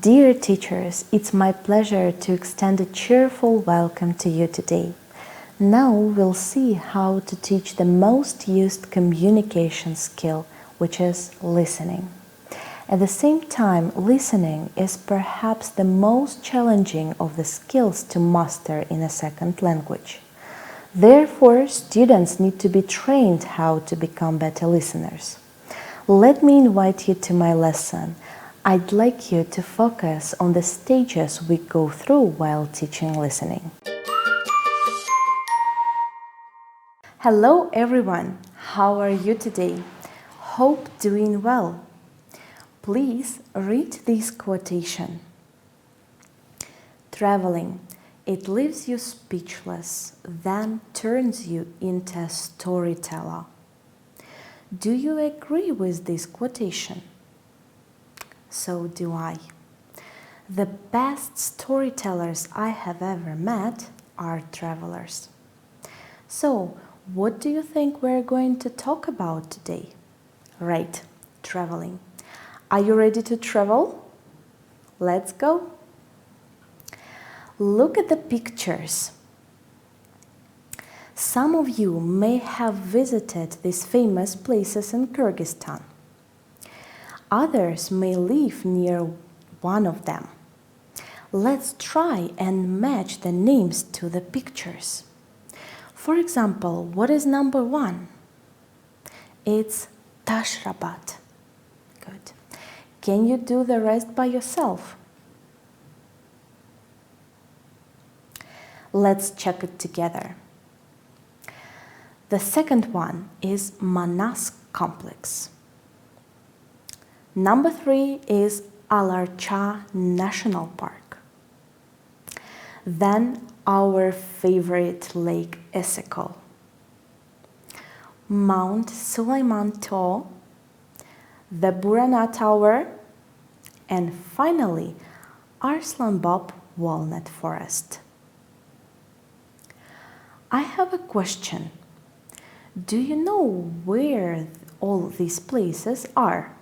Dear teachers, it's my pleasure to extend a cheerful welcome to you today. Now we'll see how to teach the most used communication skill, which is listening. At the same time, listening is perhaps the most challenging of the skills to master in a second language. Therefore, students need to be trained how to become better listeners. Let me invite you to my lesson. I'd like you to focus on the stages we go through while teaching listening. Hello everyone, how are you today? Hope doing well. Please read this quotation. Traveling, it leaves you speechless, then turns you into a storyteller. Do you agree with this quotation? So do I. The best storytellers I have ever met are travelers. So, what do you think we're going to talk about today? Right, traveling. Are you ready to travel? Let's go. Look at the pictures. Some of you may have visited these famous places in Kyrgyzstan. Others may live near one of them. Let's try and match the names to the pictures. For example, what is number 1? It's Tashrabat. Good. Can you do the rest by yourself? Let's check it together. The second one is Manas complex. Number 3 is Alarcha National Park. Then our favorite lake Esekol, Mount Sulaiman Tau, the Burana Tower, and finally Arslan Bab Walnut Forest. I have a question. Do you know where all these places are?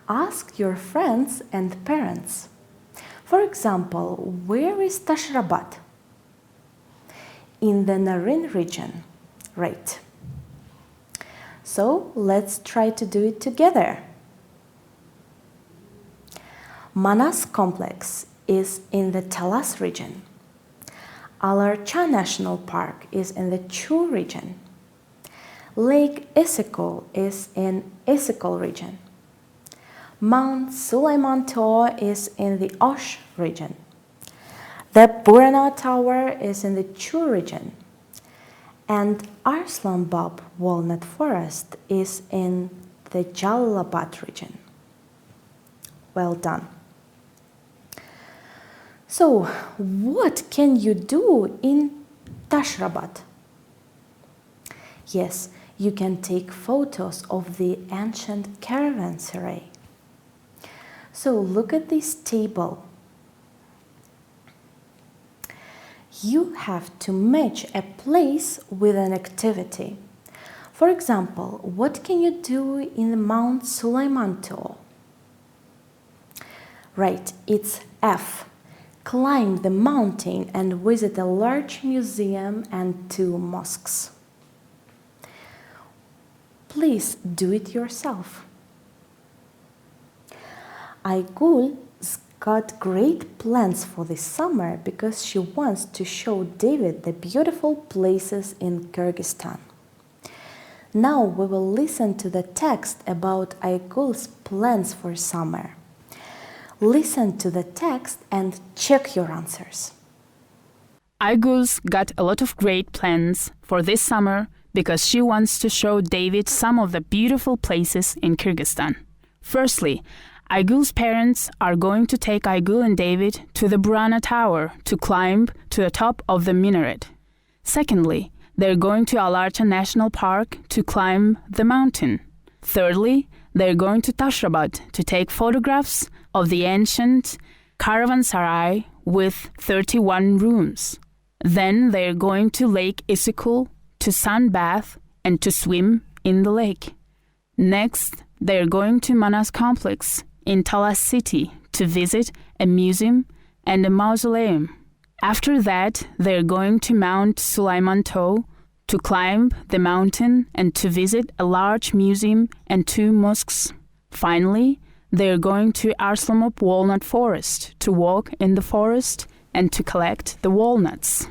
Ask your friends and parents. For example, where is Tashrabat? In the Narin region, right? So let's try to do it together. Manas complex is in the Talas region. Alarcha National Park is in the Chu region. Lake Esekol is in Esekol region. Mount Sulaiman Tau is in the Osh region. The Burana Tower is in the Chu region. And Arslan Bab Walnut Forest is in the Jalalabad region. Well done. So, what can you do in Tashrabat? Yes, you can take photos of the ancient caravanserai. So look at this table. You have to match a place with an activity. For example, what can you do in Mount Sulaiman Tau? Right, it's F. Climb the mountain and visit a large museum and 2 mosques. Please do it yourself. Aygul's got great plans for this summer because she wants to show David the beautiful places in Kyrgyzstan. Now we will listen to the text about Aygul's plans for summer. Listen to the text and check your answers. Aygul's got a lot of great plans for this summer because she wants to show David some of the beautiful places in Kyrgyzstan. Firstly, Aygul's parents are going to take Aygul and David to the Burana Tower to climb to the top of the minaret. Secondly, they're going to Alarcha National Park to climb the mountain. Thirdly, they're going to Tashrabat to take photographs of the ancient caravanserai with 31 rooms. Then they're going to Lake Isikul to sunbathe and to swim in the lake. Next, they're going to Manas complex in Talas city to visit a museum and a mausoleum. After that, they're going to Mount Sulaiman Toe to climb the mountain and to visit a large museum and 2 mosques. Finally, they're going to Arslanop Walnut Forest to walk in the forest and to collect the walnuts.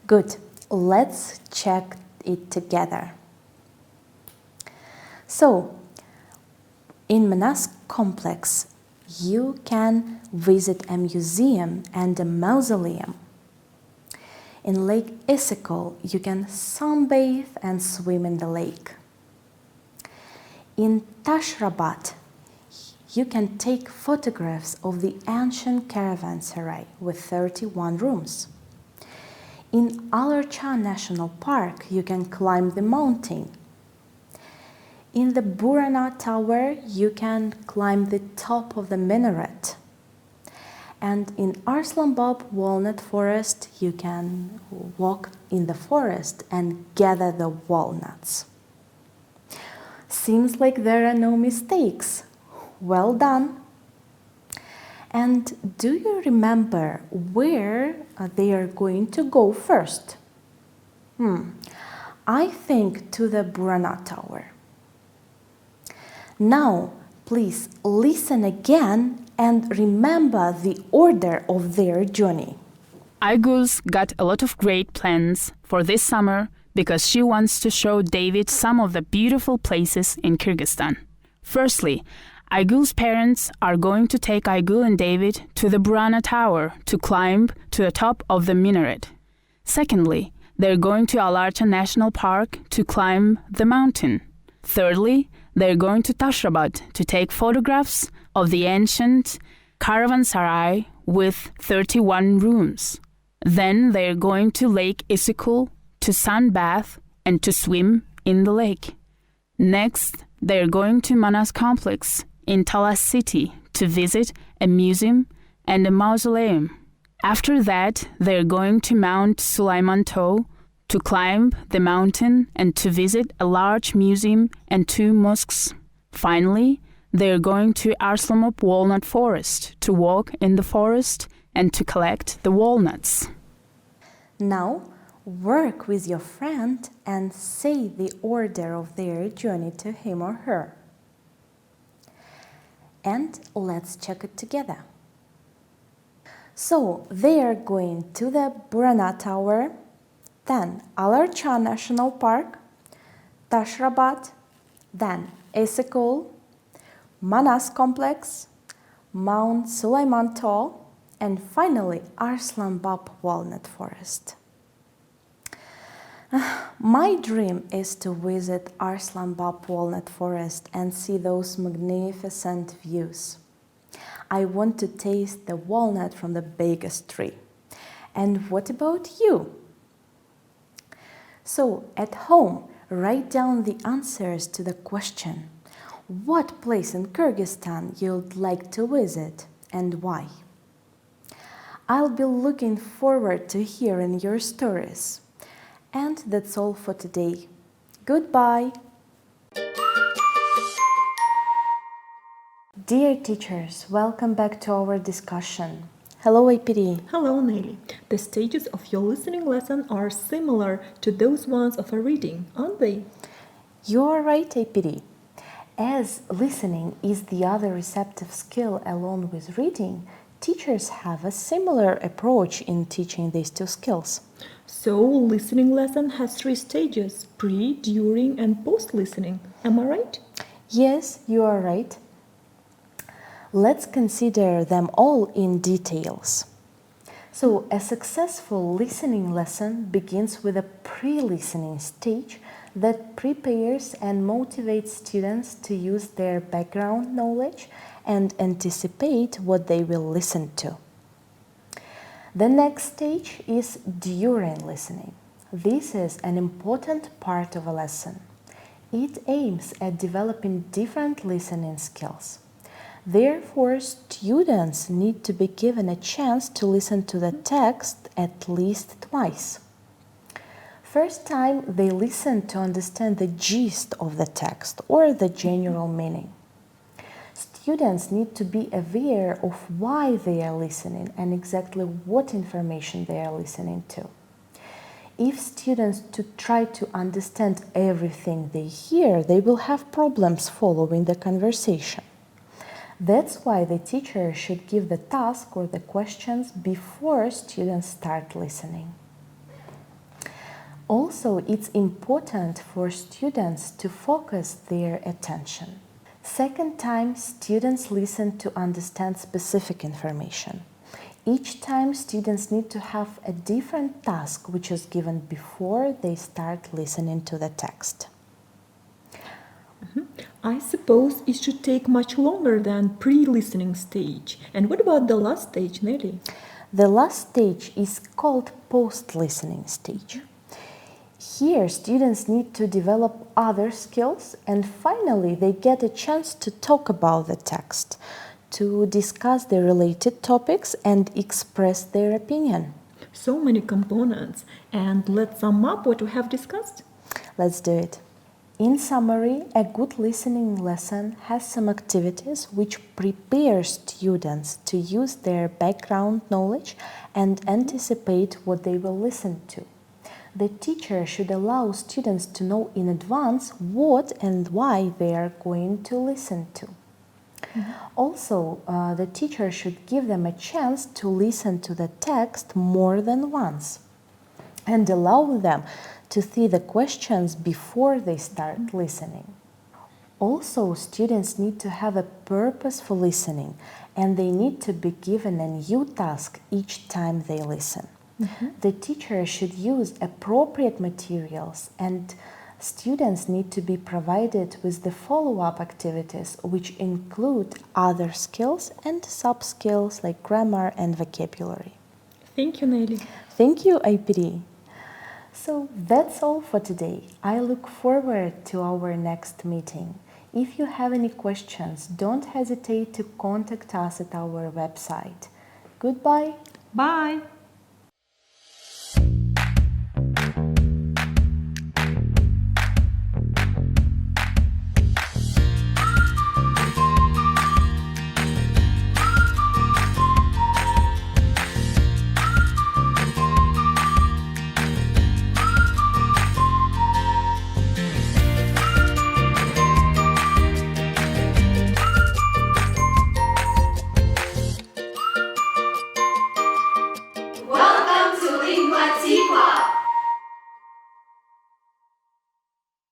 Good. Let's check it together. So, in Manas complex, you can visit a museum and a mausoleum. In Lake Isikol, you can sunbathe and swim in the lake. In Tashrabat, you can take photographs of the ancient caravanserai with 31 rooms. In Alarcha National Park, you can climb the mountain. In the Burana Tower, you can climb the top of the minaret. And in Arslanbab Walnut Forest, you can walk in the forest and gather the walnuts. Seems like there are no mistakes. Well done. And do you remember where they are going to go first? I think to the Burana Tower. Now, please listen again and remember the order of their journey. Aygul's got a lot of great plans for this summer because she wants to show David some of the beautiful places in Kyrgyzstan. Firstly, Aygul's parents are going to take Aygul and David to the Burana Tower to climb to the top of the minaret. Secondly, they're going to Alarcha National Park to climb the mountain. Thirdly, they're going to Tashrabat to take photographs of the ancient caravanserai with 31 rooms. Then they're going to Lake Isikul to sunbathe and to swim in the lake. Next, they're going to Manas complex in Talas city to visit a museum and a mausoleum. After that, they're going to Mount Sulaiman Toe to climb the mountain and to visit a large museum and 2 mosques. Finally, they're going to Arslanop Walnut Forest to walk in the forest and to collect the walnuts. Now, work with your friend and say the order of their journey to him or her. And let's check it together. So, they are going to the Burana Tower, then Alarcha National Park, Tashrabat, then Isikul, Manas Complex, Mount Sulaiman Toe, and finally Arslanbab Walnut Forest. My dream is to visit Arslanbab Walnut Forest and see those magnificent views. I want to taste the walnut from the biggest tree. And what about you? So, at home, write down the answers to the question, what place in Kyrgyzstan you'd like to visit and why? I'll be looking forward to hearing your stories. And that's all for today. Goodbye! Dear teachers, welcome back to our discussion. Hello, APD. Hello, Nelly. The stages of your listening lesson are similar to those ones of a reading, aren't they? You are right, APD. As listening is the other receptive skill along with reading, teachers have a similar approach in teaching these 2 skills. So, listening lesson has 3 stages, pre, during, and post-listening. Am I right? Yes, you are right. Let's consider them all in details. So, a successful listening lesson begins with a pre-listening stage that prepares and motivates students to use their background knowledge and anticipate what they will listen to. The next stage is during listening. This is an important part of a lesson. It aims at developing different listening skills. Therefore, students need to be given a chance to listen to the text at least twice. First time, they listen to understand the gist of the text or the general meaning. Students need to be aware of why they are listening and exactly what information they are listening to. If students try to understand everything they hear, they will have problems following the conversation. That's why the teacher should give the task or the questions before students start listening. Also, it's important for students to focus their attention. Second time, students listen to understand specific information. Each time, students need to have a different task which is given before they start listening to the text. I suppose it should take much longer than pre-listening stage. And what about the last stage, Nelly? The last stage is called post-listening stage. Here, students need to develop other skills, and finally, they get a chance to talk about the text, to discuss the related topics and express their opinion. So many components. And let's sum up what we have discussed. Let's do it. In summary, a good listening lesson has some activities which prepare students to use their background knowledge and anticipate what they will listen to. The teacher should allow students to know in advance what and why they are going to listen to. Also, the teacher should give them a chance to listen to the text more than once and allow them to see the questions before they start listening. Also, students need to have a purpose for listening, and they need to be given a new task each time they listen. The teacher should use appropriate materials, and students need to be provided with the follow-up activities, which include other skills and sub-skills like grammar and vocabulary. Thank you, Nelly. Thank you, Aypiri. So that's all for today. I look forward to our next meeting. If you have any questions, don't hesitate to contact us at our website. Goodbye. Bye.